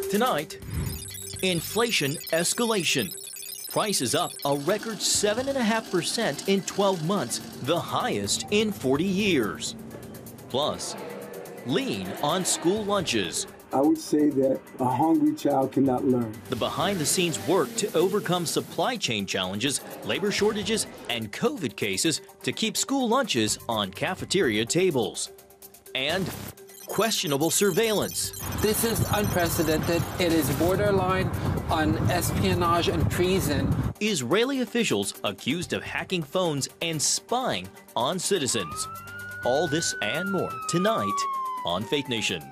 Tonight, inflation escalation. Prices up a record 7.5% in 12 months, the highest in 40 years. Plus, lean on school lunches. I would say that a hungry child cannot learn. The behind-the-scenes work to overcome supply chain challenges, labor shortages, and COVID cases to keep school lunches on cafeteria tables. And questionable surveillance. This is unprecedented. It is borderline on espionage and treason. Israeli officials accused of hacking phones and spying on citizens. All this and more tonight on Faith Nation.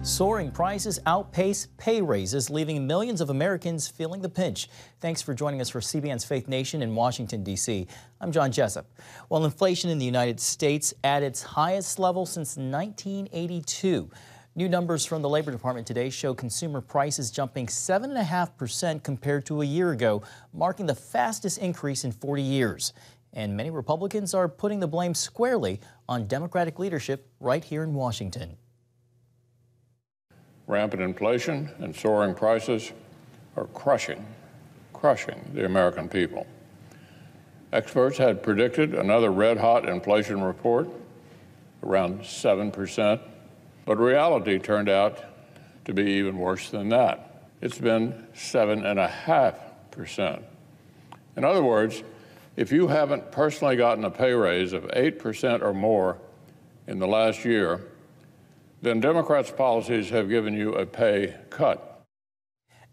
Soaring prices outpace pay raises, leaving millions of Americans feeling the pinch. Thanks for joining us for CBN's Faith Nation in Washington, D.C. I'm John Jessup. Well, inflation in the United States at its highest level since 1982. New numbers from the Labor Department today show consumer prices jumping 7.5% compared to a year ago, marking the fastest increase in 40 years. And many Republicans are putting the blame squarely on Democratic leadership right here in Washington. Rampant inflation and soaring prices are crushing the American people. Experts had predicted another red-hot inflation report, around 7%, but reality turned out to be even worse than that. It's been 7.5%. In other words, if you haven't personally gotten a pay raise of 8% or more in the last year, then Democrats' policies have given you a pay cut.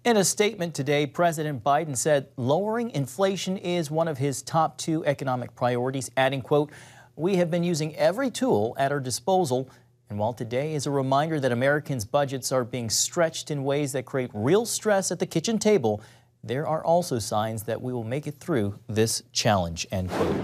In a statement today, President Biden said lowering inflation is one of his top 2 economic priorities, adding, quote, "We have been using every tool at our disposal, and while today is a reminder that Americans' budgets are being stretched in ways that create real stress at the kitchen table, there are also signs that we will make it through this challenge," end quote.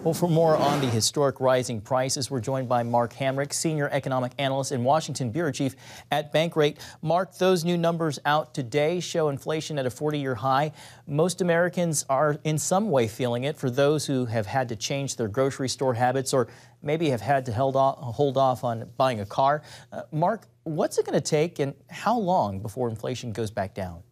Well, for more on the historic rising prices, we're joined by Mark Hamrick, Senior Economic Analyst and Washington Bureau Chief at Bankrate. Mark, those new numbers out today show inflation at a 40-year high. Most Americans are in some way feeling it. For those who have had to change their grocery store habits or maybe have had to hold off on buying a car. Mark, what's it going to take and how long before inflation goes back down?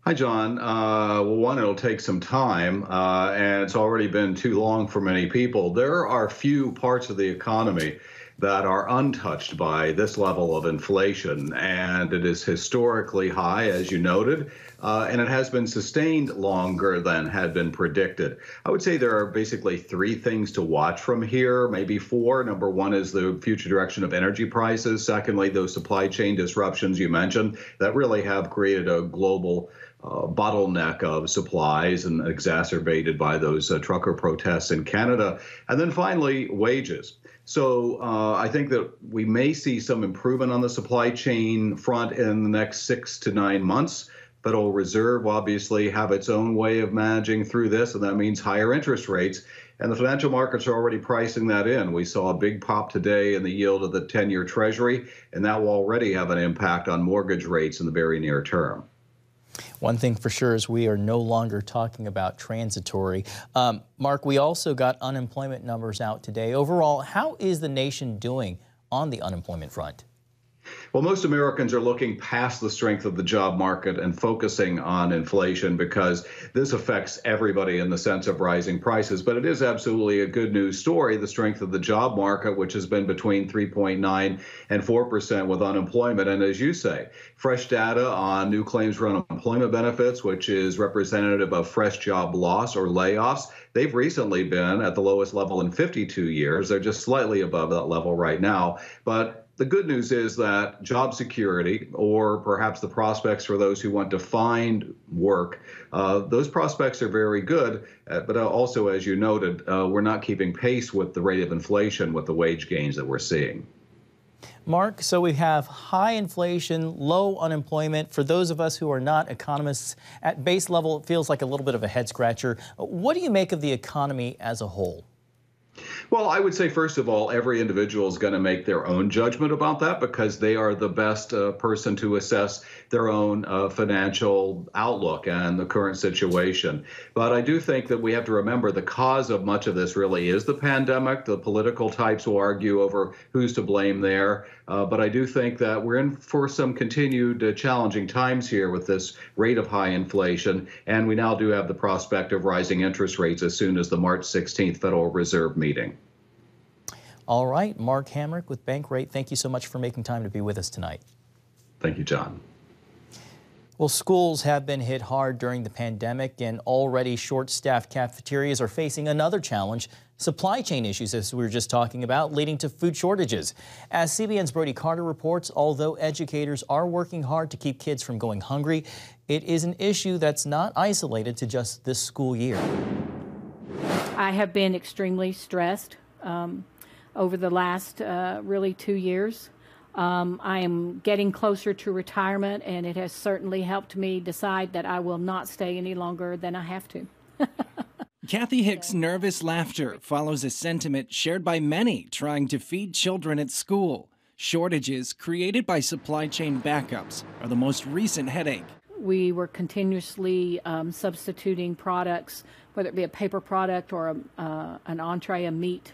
Hi, John. Well, one, it'll take some time, and it's already been too long for many people. There are few parts of the economy that are untouched by this level of inflation, and it is historically high, as you noted, and it has been sustained longer than had been predicted. I would say there are basically 3 things to watch from here, maybe 4. Number 1 is the future direction of energy prices. Secondly, those supply chain disruptions you mentioned that really have created a global bottleneck of supplies and exacerbated by those trucker protests in Canada. And then finally, wages. So I think that we may see some improvement on the supply chain front in the next 6 to 9 months. Federal Reserve obviously have its own way of managing through this, and that means higher interest rates. And the financial markets are already pricing that in. We saw a big pop today in the yield of the 10-year Treasury, and that will already have an impact on mortgage rates in the very near term. One thing for sure is we are no longer talking about transitory. Mark, we also got unemployment numbers out today. Overall, how is the nation doing on the unemployment front? Well, most Americans are looking past the strength of the job market and focusing on inflation because this affects everybody in the sense of rising prices. But it is absolutely a good news story, the strength of the job market, which has been between 3.9 and 4% with unemployment. And as you say, fresh data on new claims for unemployment benefits, which is representative of fresh job loss or layoffs, they've recently been at the lowest level in 52 years. They're just slightly above that level right now. But the good news is that job security, or perhaps the prospects for those who want to find work, those prospects are very good. But also, as you noted, we're not keeping pace with the rate of inflation with the wage gains that we're seeing. Mark, so we have high inflation, low unemployment. For those of us who are not economists, at base level, it feels like a little bit of a head scratcher. What do you make of the economy as a whole? Well, I would say, first of all, every individual is going to make their own judgment about that because they are the best person to assess their own financial outlook and the current situation. But I do think that we have to remember the cause of much of this really is the pandemic. The political types will argue over who's to blame there. But I do think that we're in for some continued challenging times here with this rate of high inflation. And we now do have the prospect of rising interest rates as soon as the March 16th Federal Reserve meeting. All right, Mark Hamrick with Bankrate, thank you so much for making time to be with us tonight. Thank you, John. Well, schools have been hit hard during the pandemic, and already short-staffed cafeterias are facing another challenge, supply chain issues, as we were just talking about, leading to food shortages. As CBN's Brody Carter reports, although educators are working hard to keep kids from going hungry, it is an issue that's not isolated to just this school year. I have been extremely stressed over the last really 2 years. I am getting closer to retirement, and it has certainly helped me decide that I will not stay any longer than I have to. Kathy Hicks' nervous laughter follows a sentiment shared by many trying to feed children at school. Shortages created by supply chain backups are the most recent headache. We were continuously substituting products, whether it be a paper product or an entree, a meat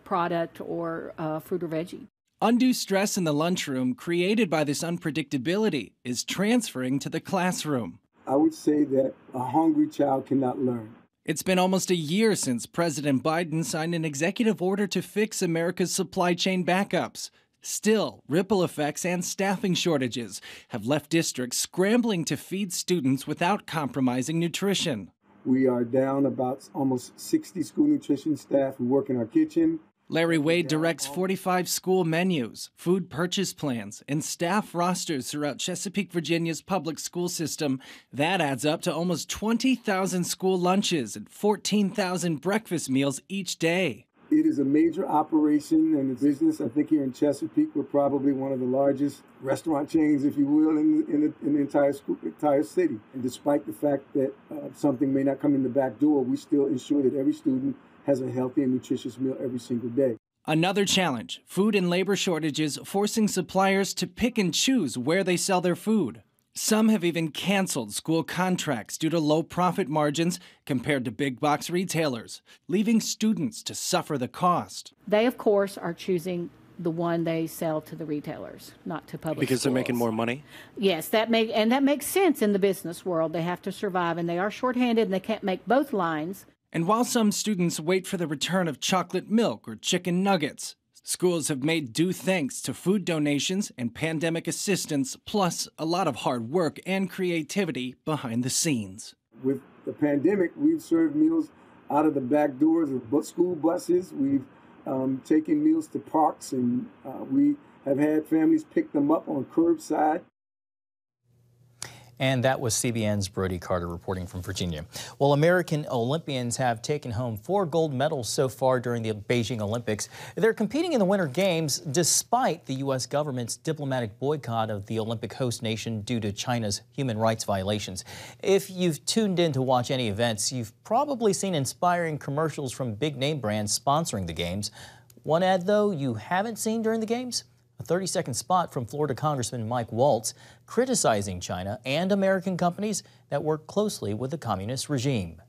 product, or fruit or veggie. Undue stress in the lunchroom created by this unpredictability is transferring to the classroom. I would say that a hungry child cannot learn. It's been almost a year since President Biden signed an executive order to fix America's supply chain backups. Still, ripple effects and staffing shortages have left districts scrambling to feed students without compromising nutrition. We are down about almost 60 school nutrition staff who work in our kitchen. Larry Wade directs 45 school menus, food purchase plans, and staff rosters throughout Chesapeake, Virginia's public school system. That adds up to almost 20,000 school lunches and 14,000 breakfast meals each day. It is a major operation and a business. I think here in Chesapeake, we're probably one of the largest restaurant chains, if you will, in the entire city. And despite the fact that something may not come in the back door, we still ensure that every student has a healthy and nutritious meal every single day. Another challenge, food and labor shortages forcing suppliers to pick and choose where they sell their food. Some have even canceled school contracts due to low profit margins compared to big box retailers, leaving students to suffer the cost. They, of course, are choosing the one they sell to the retailers, not to public because schools. They're making more money? Yes, that makes sense in the business world. They have to survive, and they are shorthanded, and they can't make both lines. And while some students wait for the return of chocolate milk or chicken nuggets, schools have made do thanks to food donations and pandemic assistance, plus a lot of hard work and creativity behind the scenes. With the pandemic, we've served meals out of the back doors of school buses. We've taken meals to parks, and we have had families pick them up on curbside. And that was CBN's Brody Carter reporting from Virginia. Well, American Olympians have taken home 4 gold medals so far during the Beijing Olympics. They're competing in the Winter Games despite the U.S. government's diplomatic boycott of the Olympic host nation due to China's human rights violations. If you've tuned in to watch any events, you've probably seen inspiring commercials from big-name brands sponsoring the Games. One ad, though, you haven't seen during the Games? A 30-second spot from Florida Congressman Mike Waltz criticizing China and American companies that work closely with the communist regime.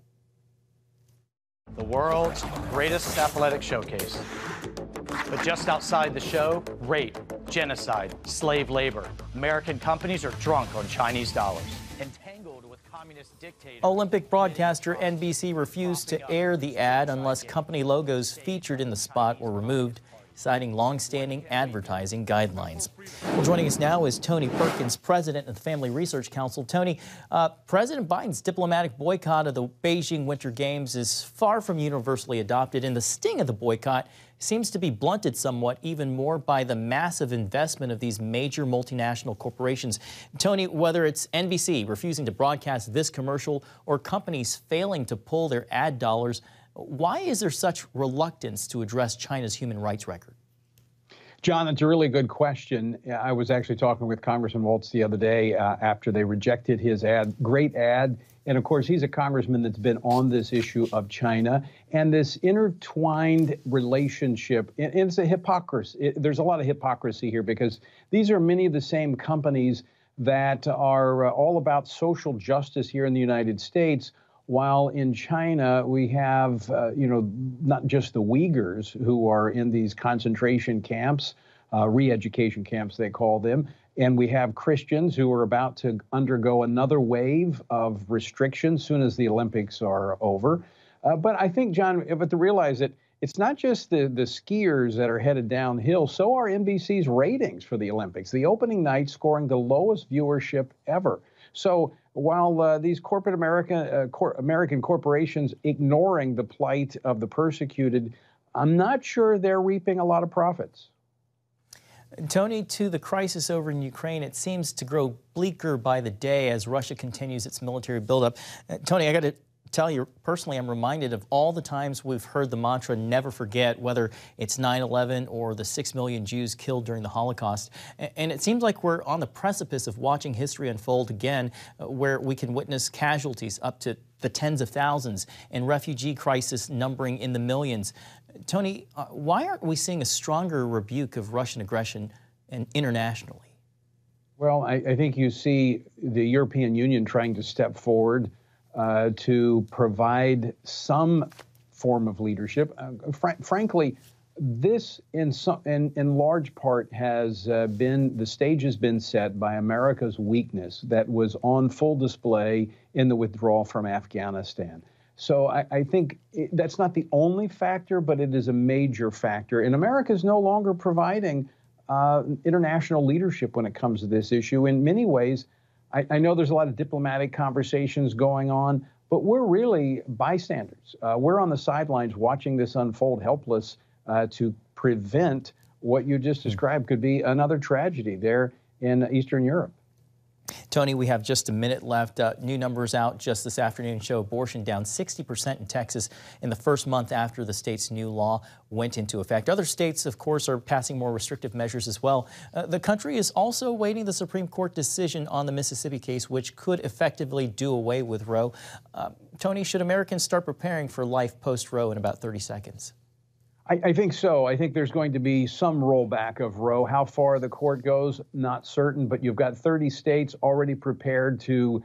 The world's greatest athletic showcase. But just outside the show, rape, genocide, slave labor. American companies are drunk on Chinese dollars. Entangled with communist dictators. Olympic broadcaster NBC refused to air the ad unless company logos featured in the spot were removed, citing long-standing advertising guidelines. Well, joining us now is Tony Perkins, president of the Family Research Council. Tony, President Biden's diplomatic boycott of the Beijing Winter Games is far from universally adopted, and the sting of the boycott seems to be blunted somewhat even more by the massive investment of these major multinational corporations. Tony, whether it's NBC refusing to broadcast this commercial or companies failing to pull their ad dollars, why is there such reluctance to address China's human rights record? John, that's a really good question. I was actually talking with Congressman Waltz the other day after they rejected his ad, great ad And of course, he's a congressman that's been on this issue of China and this intertwined relationship. And it's a hypocrisy. There's a lot of hypocrisy here because these are many of the same companies that are all about social justice here in the United States, while in China we have, not just the Uyghurs who are in these concentration camps, re-education camps they call them, and we have Christians who are about to undergo another wave of restrictions soon as the Olympics are over. But I think, John, to realize that it's not just the skiers that are headed downhill, so are NBC's ratings for the Olympics. The opening night scoring the lowest viewership ever. So while these corporate American corporations ignoring the plight of the persecuted, I'm not sure they're reaping a lot of profits. Tony, to the crisis over in Ukraine, it seems to grow bleaker by the day as Russia continues its military buildup. Tony, I got to tell you, personally, I'm reminded of all the times we've heard the mantra, never forget, whether it's 9/11 or the 6 million Jews killed during the Holocaust. And it seems like we're on the precipice of watching history unfold again, where we can witness casualties up to the tens of thousands and refugee crisis numbering in the millions. Tony, why aren't we seeing a stronger rebuke of Russian aggression internationally? Well, I think you see the European Union trying to step forward to provide some form of leadership. Frankly, this in large part has the stage has been set by America's weakness that was on full display in the withdrawal from Afghanistan. So I think that's not the only factor, but it is a major factor. And America is no longer providing international leadership when it comes to this issue. In many ways, I know there's a lot of diplomatic conversations going on, but we're really bystanders. We're on the sidelines watching this unfold, helpless to prevent what you just described could be another tragedy there in Eastern Europe. Tony, we have just a minute left. New numbers out just this afternoon show abortion down 60% in Texas in the first month after the state's new law went into effect. Other states, of course, are passing more restrictive measures as well. The country is also awaiting the Supreme Court decision on the Mississippi case, which could effectively do away with Roe. Tony, should Americans start preparing for life post-Roe in about 30 seconds? I think so. I think there's going to be some rollback of Roe. How far the court goes, not certain, but you've got 30 states already prepared to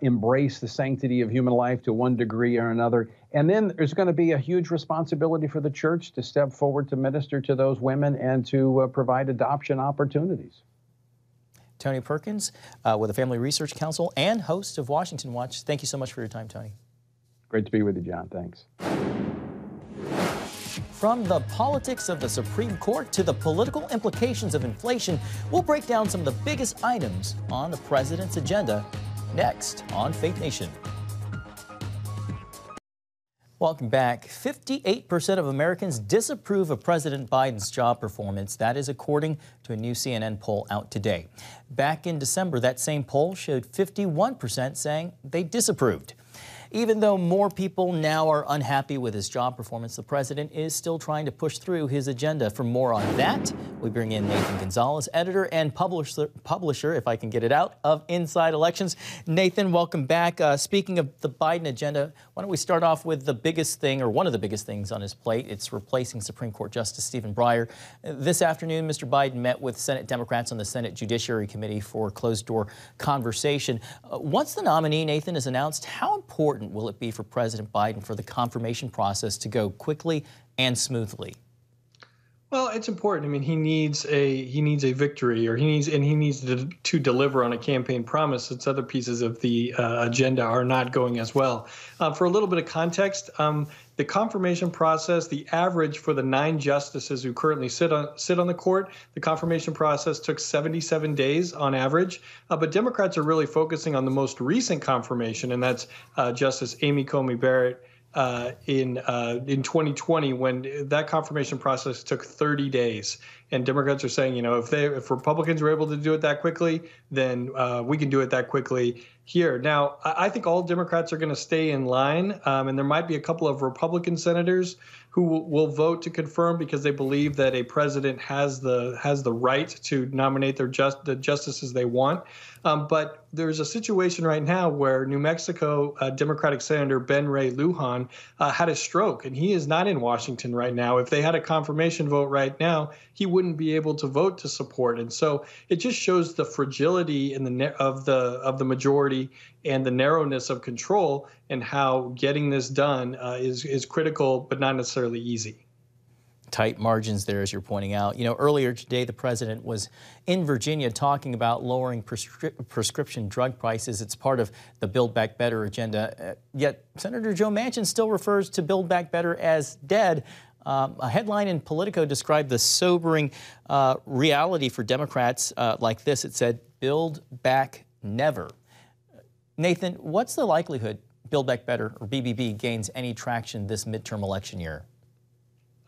embrace the sanctity of human life to one degree or another. And then there's going to be a huge responsibility for the church to step forward to minister to those women and to provide adoption opportunities. Tony Perkins with the Family Research Council and host of Washington Watch. Thank you so much for your time, Tony. Great to be with you, John. Thanks. From the politics of the Supreme Court to the political implications of inflation, we'll break down some of the biggest items on the president's agenda next on Faith Nation. Welcome back. 58% of Americans disapprove of President Biden's job performance. That is according to a new CNN poll out today. Back in December, that same poll showed 51% saying they disapproved. Even though more people now are unhappy with his job performance, the president is still trying to push through his agenda. For more on that, we bring in Nathan Gonzalez, editor and publisher, if I can get it out, of Inside Elections. Nathan, welcome back. Speaking of the Biden agenda, why don't we start off with the biggest thing, or one of the biggest things on his plate? It's replacing Supreme Court Justice Stephen Breyer. This afternoon, Mr. Biden met with Senate Democrats on the Senate Judiciary Committee for closed-door conversation. Once the nominee, Nathan, is announced, how important will it be for President Biden for the confirmation process to go quickly and smoothly? Well, it's important. I mean, he needs a victory, or he needs to deliver on a campaign promise. Since other pieces of the agenda are not going as well. For a little bit of context, the confirmation process, the average for the 9 justices who currently sit on the court, the confirmation process took 77 days on average. But Democrats are really focusing on the most recent confirmation, and that's Justice Amy Coney Barrett in 2020, when that confirmation process took 30 days. And Democrats are saying, if Republicans were able to do it that quickly, then we can do it that quickly here. Now, I think all Democrats are going to stay in line, and there might be a couple of Republican senators who will vote to confirm because they believe that a president has the right to nominate the justices they want. But there's a situation right now where New Mexico Democratic Senator Ben Ray Lujan had a stroke, and he is not in Washington right now. If they had a confirmation vote right now, he wouldn't be able to vote to support. And so it just shows the fragility of the majority and the narrowness of control, and how getting this done is critical, but not necessarily easy. Tight margins there, as you're pointing out. Earlier today, the president was in Virginia talking about lowering prescription drug prices. It's part of the Build Back Better agenda. Yet Senator Joe Manchin still refers to Build Back Better as dead. A headline in Politico described the sobering reality for Democrats like this. It said, "Build Back Never." Nathan, what's the likelihood Build Back Better, or BBB, gains any traction this midterm election year?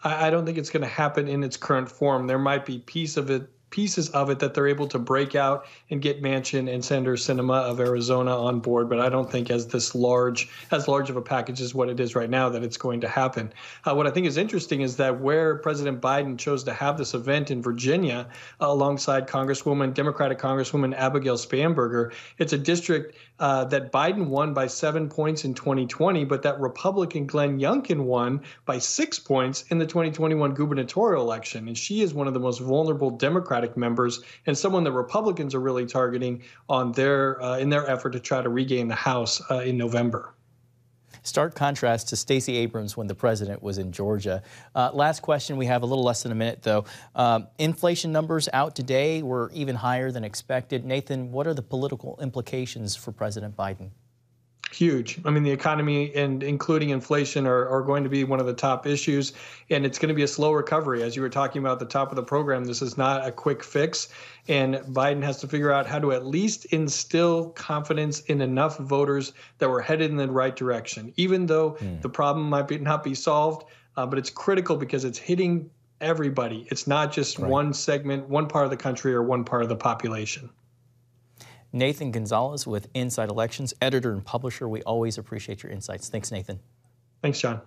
I don't think it's going to happen in its current form. There might be pieces of it that they're able to break out and get Manchin and Senator Sinema of Arizona on board, but I don't think as large of a package as what it is right now that it's going to happen. What I think is interesting is that where President Biden chose to have this event in Virginia alongside Democratic Congresswoman Abigail Spanberger, it's a district that Biden won by 7 points in 2020, but that Republican Glenn Youngkin won by 6 points in the 2021 gubernatorial election. And she is one of the most vulnerable Democratic members, and someone that Republicans are really targeting on in their effort to try to regain the House in November. Stark contrast to Stacey Abrams when the president was in Georgia. Last question. We have a little less than a minute, though. Inflation numbers out today were even higher than expected. Nathan, what are the political implications for President Biden? Huge. I mean, the economy and including inflation are going to be one of the top issues, and it's going to be a slow recovery. As you were talking about at the top of the program, this is not a quick fix, and Biden has to figure out how to at least instill confidence in enough voters that we're headed in the right direction, even though the problem might not be solved, but it's critical because it's hitting everybody. It's not just one segment, one part of the country, or one part of the population. Nathan Gonzalez with Inside Elections, editor and publisher. We always appreciate your insights. Thanks, Nathan. Thanks, John.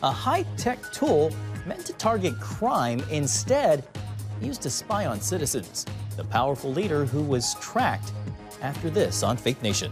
A high-tech tool meant to target crime instead used to spy on citizens. The powerful leader who was tracked after this on Fake Nation.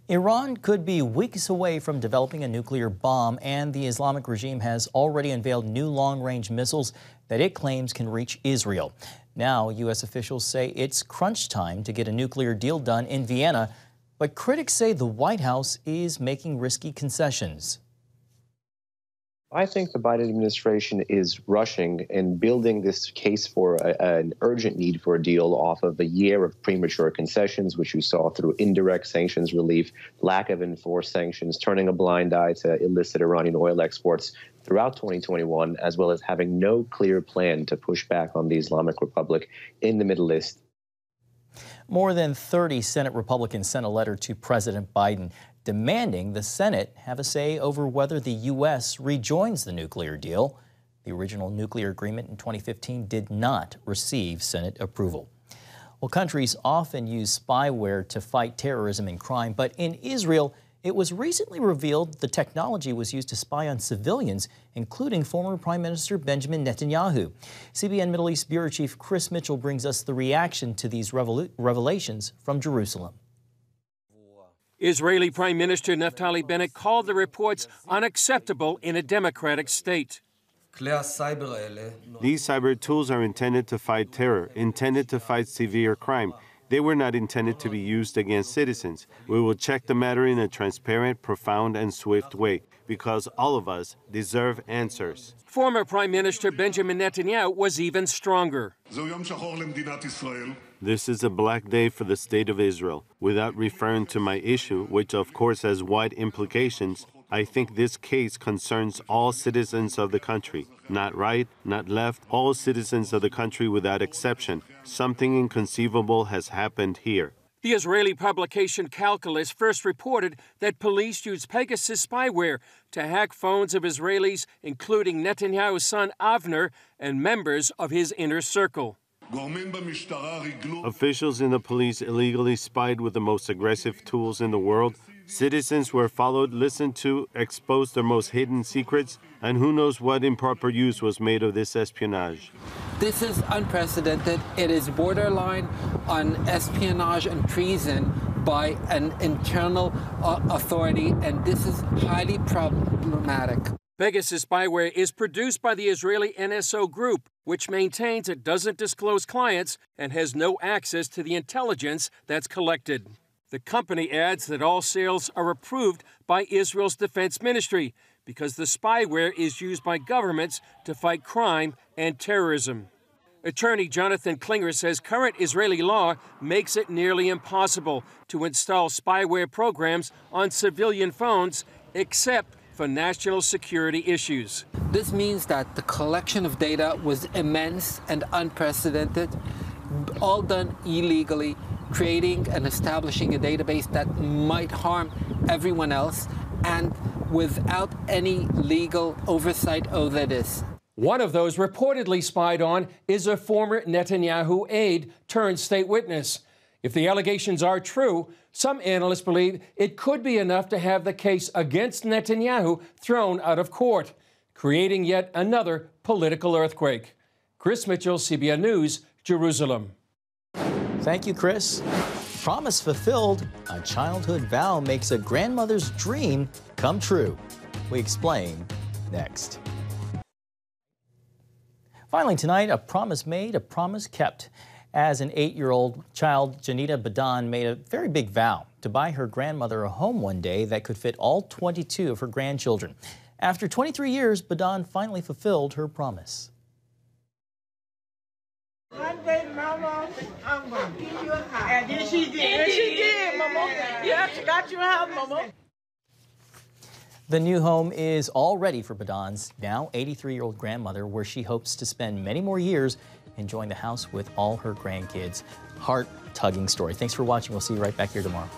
Iran could be weeks away from developing a nuclear bomb, and the Islamic regime has already unveiled new long-range missiles that it claims can reach Israel. Now, U.S. officials say it's crunch time to get a nuclear deal done in Vienna, but critics say the White House is making risky concessions. I think the Biden administration is rushing and building this case for an urgent need for a deal off of a year of premature concessions, which you saw through indirect sanctions relief, lack of enforced sanctions, turning a blind eye to illicit Iranian oil exports throughout 2021, as well as having no clear plan to push back on the Islamic Republic in the Middle East. More than 30 Senate Republicans sent a letter to President Biden demanding the Senate have a say over whether the U.S. rejoins the nuclear deal. The original nuclear agreement in 2015 did not receive Senate approval. Well, countries often use spyware to fight terrorism and crime, but in Israel, it was recently revealed the technology was used to spy on civilians, including former Prime Minister Benjamin Netanyahu. CBN Middle East Bureau Chief Chris Mitchell brings us the reaction to these revelations from Jerusalem. Israeli Prime Minister Naftali Bennett called the reports unacceptable in a democratic state. These cyber tools are intended to fight terror, intended to fight severe crime. They were not intended to be used against citizens. We will check the matter in a transparent, profound, and swift way, because all of us deserve answers. Former Prime Minister Benjamin Netanyahu was even stronger. This is a black day for the state of Israel. Without referring to my issue, which of course has wide implications, I think this case concerns all citizens of the country, not right, not left, all citizens of the country without exception. Something inconceivable has happened here. The Israeli publication Calculus first reported that police used Pegasus Spyware to hack phones of Israelis, including Netanyahu's son Avner and members of his inner circle. Officials in the police illegally spied with the most aggressive tools in the world. Citizens were followed, listened to, exposed their most hidden secrets, and who knows what improper use was made of this espionage. This is unprecedented. It is borderline on espionage and treason by an internal authority, and this is highly problematic. Pegasus Spyware is produced by the Israeli NSO Group, which maintains it doesn't disclose clients and has no access to the intelligence that's collected. The company adds that all sales are approved by Israel's Defense Ministry because the spyware is used by governments to fight crime and terrorism. Attorney Jonathan Klinger says current Israeli law makes it nearly impossible to install spyware programs on civilian phones except for national security issues. This means that the collection of data was immense and unprecedented, all done illegally, creating and establishing a database that might harm everyone else and without any legal oversight over this. One of those reportedly spied on is a former Netanyahu aide turned state witness. If the allegations are true, some analysts believe it could be enough to have the case against Netanyahu thrown out of court, creating yet another political earthquake. Chris Mitchell, CBN News, Jerusalem. Thank you, Chris. Promise fulfilled. A childhood vow makes a grandmother's dream come true. We explain next. Finally tonight, a promise made, a promise kept. As an 8-year-old child, Janita Badan made a very big vow to buy her grandmother a home one day that could fit all 22 of her grandchildren. After 23 years, Badan finally fulfilled her promise. One day, Mama, I'm going to give you a house. And she did. And she did, Mama. Yeah, she got you a house, Mama. The new home is all ready for Badan's now 83-year-old grandmother, where she hopes to spend many more years enjoying the house with all her grandkids. Heart-tugging story. Thanks for watching. We'll see you right back here tomorrow.